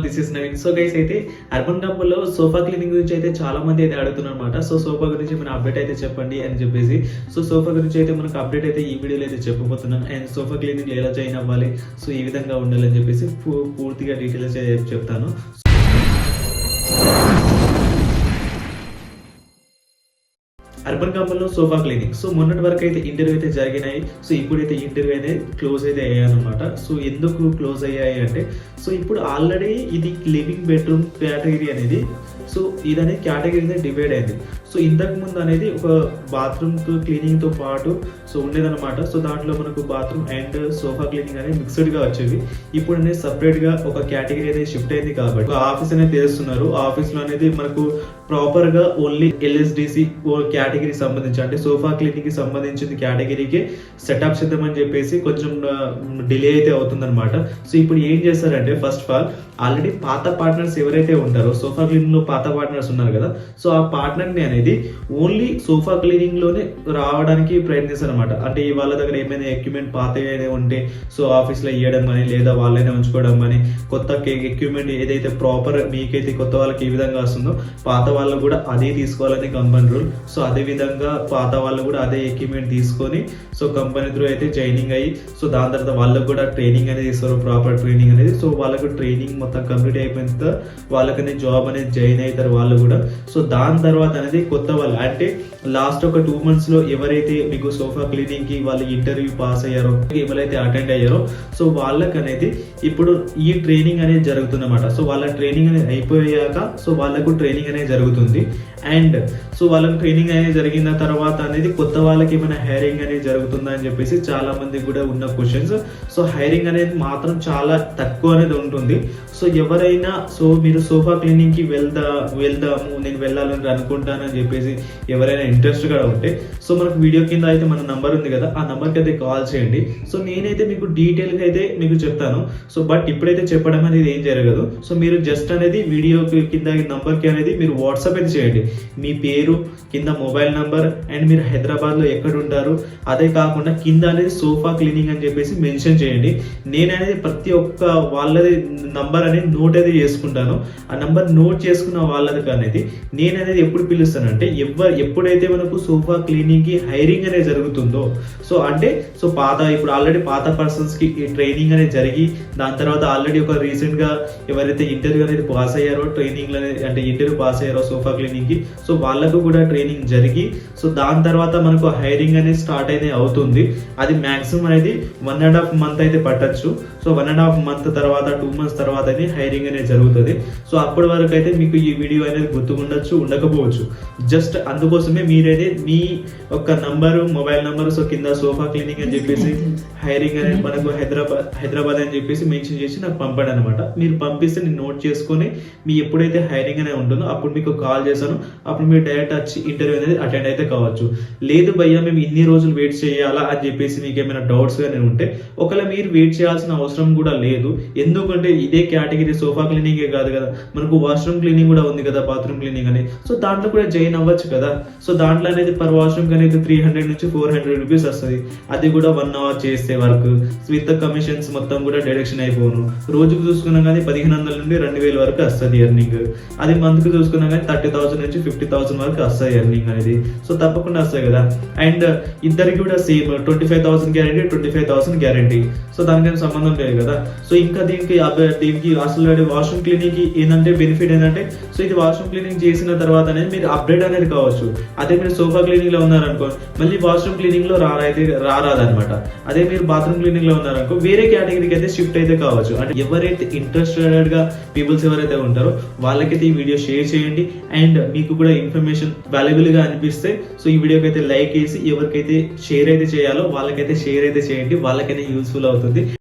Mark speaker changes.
Speaker 1: This is Naveen. So guys అయితే urban కంపెనీలో sofa cleaning గురించి అయితే చాలా మంది అయితే అడుగుతున్నారు అనమాట. సో సోఫా గురించి మన అప్డేట్ అయితే చెప్పండి అని చెప్పేసి. సో సోఫా గురించి అయితే మనకు అప్డేట్ అయితే ఈ వీడియోలో అయితే చెప్పబోతున్నాను. అండ్ సోఫా క్లీనింగ్ ఎలా జాయిన్ అవ్వాలి, సో ఈ విధంగా ఉండాలని చెప్పేసి పూర్తిగా డీటెయిల్స్ చెప్తాను. అర్బన్ కంపెనీలో సోఫా క్లీనింగ్. సో మొన్నటి వరకు అయితే ఇంటర్వ్యూ అయితే జరిగినాయి. సో ఇప్పుడైతే ఇంటర్వ్యూ అయితే క్లోజ్ అయితే అయ్యాయన్నమాట. సో ఎందుకు క్లోజ్ అయ్యాయి అంటే, సో ఇప్పుడు ఆల్రెడీ ఇది లివింగ్ బెడ్రూమ్ కేటగిరీ అనేది, సో ఇది అనేది కేటగిరీ డివైడ్ అయింది. సో ఇంతకు ముందు అనేది ఒక బాత్రూమ్ క్లీనింగ్ తో పాటు సో ఉండేదన్నమాట. సో దాంట్లో మనకు బాత్రూమ్ అండ్ సోఫా క్లీనింగ్ అనేది మిక్స్డ్ గా వచ్చేవి. ఇప్పుడు అనేది సపరేట్ గా ఒక కేటగిరీ అనేది షిఫ్ట్ అయింది. కాబట్టి ఆఫీస్ అనేది తెలుస్తున్నారు. ఆఫీస్ లో అనేది మనకు ప్రాపర్ గా ఓన్లీ LSDC కేటగిరీ సంబంధించి అంటే సోఫా క్లీనింగ్ కి సంబంధించిన కేటగిరీకి సెటప్ చేద్దామని చెప్పేసి కొంచెం డిలే అయితే అవుతుందన్నమాట. సో ఇప్పుడు ఏం చేస్తారంటే, ఫస్ట్ ఆఫ్ ఆల్ ఆల్రెడీ పాత పార్ట్నర్స్ ఎవరైతే ఉంటారో సోఫా క్లీనింగ్ లో పాత పార్ట్నర్స్ ఉన్నారు కదా, సో ఆ పార్ట్నర్ ని అనేది ఓన్లీ సోఫా క్లీనింగ్ లోనే రావడానికి ప్రయత్నిస్తారు అనమాట. అంటే వాళ్ళ దగ్గర ఏమైనా ఎక్విప్మెంట్ పాత ఉంటే సో ఆఫీస్ లో ఇవ్వడం కానీ లేదా వాళ్ళైనా ఉంచుకోవడం కానీ, కొత్త ఎక్విప్మెంట్ ఏదైతే ప్రాపర్ మీకైతే కొత్త వాళ్ళకి ఏ విధంగా వస్తుందో పాత వాళ్ళు కూడా అదే తీసుకోవాలని కంపెనీ రూల్. సో అదే విధంగా పాత వాళ్ళు కూడా అదే ఎక్విప్మెంట్ తీసుకొని సో కంపెనీ త్రూ అయితే జాయినింగ్ అయ్యి, సో దాని తర్వాత వాళ్ళకు కూడా ట్రైనింగ్ అనేది ఇస్తారు, ప్రాపర్ ట్రైనింగ్ అనేది. సో వాళ్ళకు ట్రైనింగ్ మొత్తం కంప్లీట్ అయిపోయిన తర్వాత వాళ్ళకనే జాబ్ అనేది జాయిన్ అవుతారు వాళ్ళు కూడా. సో దాని తర్వాత అనేది కొత్త వాళ్ళు అంటే లాస్ట్ ఒక 2 months లో ఎవరైతే మీకు సోఫా క్లీనింగ్ కి వాళ్ళు ఇంటర్వ్యూ పాస్ అయ్యారో, ఎవరైతే అటెండ్ అయ్యారో, సో వాళ్ళకి అనేది ఇప్పుడు ఈ ట్రైనింగ్ అనేది జరుగుతుందన్నమాట. సో వాళ్ళ ట్రైనింగ్ అనేది అయిపోయాక సో వాళ్ళకు ట్రైనింగ్ అనేది జరుగుతుంది. అండ్ సో వాళ్ళకి ట్రైనింగ్ అనేది జరిగిన తర్వాత అనేది కొత్త వాళ్ళకి ఏమైనా హైరింగ్ అనేది జరుగుతుందా అని చెప్పేసి చాలా మంది కూడా ఉన్న క్వశ్చన్స్. సో హైరింగ్ అనేది మాత్రం చాలా తక్కువ అనేది ఉంటుంది. సో ఎవరైనా సో మీరు సోఫా క్లీనింగ్ కి వెళ్దాము నేను వెళ్ళాలని అనుకుంటానని చెప్పేసి ఎవరైనా ఇంట్రెస్ట్ కూడా ఉంటే సో మనకు వీడియో కింద అయితే మన నంబర్ ఉంది కదా, ఆ నంబర్కి అయితే కాల్ చేయండి. సో నేనైతే మీకు డీటెయిల్గా అయితే మీకు చెప్తాను. సో బట్ ఇప్పుడైతే చెప్పడం అనేది ఏం జరగదు. సో మీరు జస్ట్ అనేది వీడియో కింద నంబర్కి అనేది మీరు వాట్సాప్ అయితే చేయండి. మీ పేరు కింద మొబైల్ నంబర్ అండ్ మీరు హైదరాబాద్లో ఎక్కడ ఉంటారు, అదే కాకుండా కింద అనేది సోఫా క్లీనింగ్ అని చెప్పేసి మెన్షన్ చేయండి. నేను అనేది ప్రతి ఒక్క వాళ్ళది నంబర్ అనేది నోట్ అయితే చేసుకుంటాను. ఆ నంబర్ నోట్ చేసుకున్న వాళ్ళకి అనేది నేను అనేది ఎప్పుడు పిలుస్తానంటే ఎప్పుడైతే మనకు సోఫా క్లీనింగ్ కి హైరింగ్ అనేది జరుగుతుందో, సో అంటే సో ఇప్పుడు ఆల్రెడీ పాత పర్సన్స్ కి ట్రైనింగ్ అనేది జరిగి దాని తర్వాత ఆల్రెడీ ఒక రీసెంట్ గా ఎవరైతే ఇంటర్వ్యూ అనేది పాస్ అయ్యారో ట్రైనింగ్ అనేది అంటే ఇంటర్వ్యూ పాస్ అయ్యారో సోఫా క్లీనింగ్ కి, సో వాళ్ళకు కూడా ట్రైనింగ్ జరిగి సో దాని తర్వాత మనకు హైరింగ్ అనేది స్టార్ట్ అయితే అవుతుంది. అది మాక్సిమం అనేది 1.5 month అయితే పట్టచ్చు. సో 1.5 month తర్వాత 2 months తర్వాత అయితే హైరింగ్ అనేది జరుగుతుంది. సో అప్పటి వరకు అయితే మీకు ఈ వీడియో అనేది గుర్తుకుండొచ్చు, ఉండకపోవచ్చు. జస్ట్ అందుకోసమే మీరైతే మీ ఒక నంబరు మొబైల్ నంబరు సో కింద సోఫా క్లీనింగ్ అని చెప్పేసి హైరింగ్ అనేది మనకు హైదరాబాద్ అని చెప్పేసి మెన్షన్ చేసి నాకు పంపండి అనమాట. మీరు పంపిస్తే నేను నోట్ చేసుకొని మీ ఎప్పుడైతే హైరింగ్ అనేది ఉంటుందో అప్పుడు మీకు కాల్ చేశాను. అప్పుడు మీరు డైరెక్ట్ వచ్చి ఇంటర్వ్యూ అనేది అటెండ్ అయితే కావచ్చు. లేదు భయ్యా మేము ఇన్ని రోజులు వెయిట్ చేయాలా అని చెప్పేసి మీకు ఏమైనా డౌట్స్ కానీ ఉంటే ఒకవేళ మీరు వెయిట్ చేయాల్సిన అవసరం కూడా లేదు. ఎందుకంటే ఇదే కేటగిరీ సోఫా క్లీనింగే కాదు కదా, మనకు వాష్రూమ్ క్లీనింగ్ కూడా ఉంది కదా, బాత్రూమ్ క్లీనింగ్ అనేది. సో దాంట్లో కూడా జాయిన్ అవ్వచ్చు కదా. సో దాంట్లో అనేది పర్ వాష్రూమ్ అనేది 300 నుంచి 400 రూపీస్ వస్తుంది. అది కూడా 1 hour చేస్తే వర్క్ విత్ కమిషన్స్ మొత్తం కూడా డిడక్షన్ అయిపోను. రోజుకు చూసుకున్నా కానీ 1500 నుండి 2000 వరకు వస్తుంది ఎర్నింగ్. అది మంత్ కు చూసుకున్నా కానీ 30,000 నుంచి 50,000 వరకు వస్తుంది ఎర్నింగ్ అనేది. సో తప్పకుండా వస్తాయి కదా. అండ్ ఇద్దరికి కూడా సేమ్ 25,000 గ్యారంటీ, 25,000 గ్యారంటీ. సో దానికి సంబంధం లేదు కదా. సో ఇంకా దీనికి అసలు వాష్రూమ్ క్లీనింగ్ కి ఏంటంటే బెనిఫిట్ ఏంటంటే, సో ఇది వాష్రూమ్ క్లీనింగ్ చేసిన తర్వాత అనేది మీరు అప్డేట్ అనేది కావచ్చు. అదే మీరు సోఫా క్లీనింగ్ లో ఉన్నారనుకో మళ్ళీ వాష్రూమ్ క్లీనింగ్ లో రారాదనమాట. అదే మీరు బాత్రూమ్ క్లీనింగ్ లో ఉన్నారనుకో వేరే కేటగిరీకి అయితే షిఫ్ట్ అయితే కావచ్చు. అంటే ఎవరైతే ఇంట్రెస్టెడ్ గా పీపుల్స్ ఎవరైతే ఉంటారో వాళ్ళకైతే ఈ వీడియో షేర్ చేయండి. అండ్ మీకు కూడా ఇన్ఫర్మేషన్ వాల్యుబుల్ గా అనిపిస్తే సో ఈ వీడియోకి అయితే లైక్ చేసి ఎవరికైతే షేర్ అయితే చేయాలో వాళ్ళకైతే షేర్ అయితే చేయండి. వాళ్ళకైతే యూస్ఫుల్ అవుతుంది.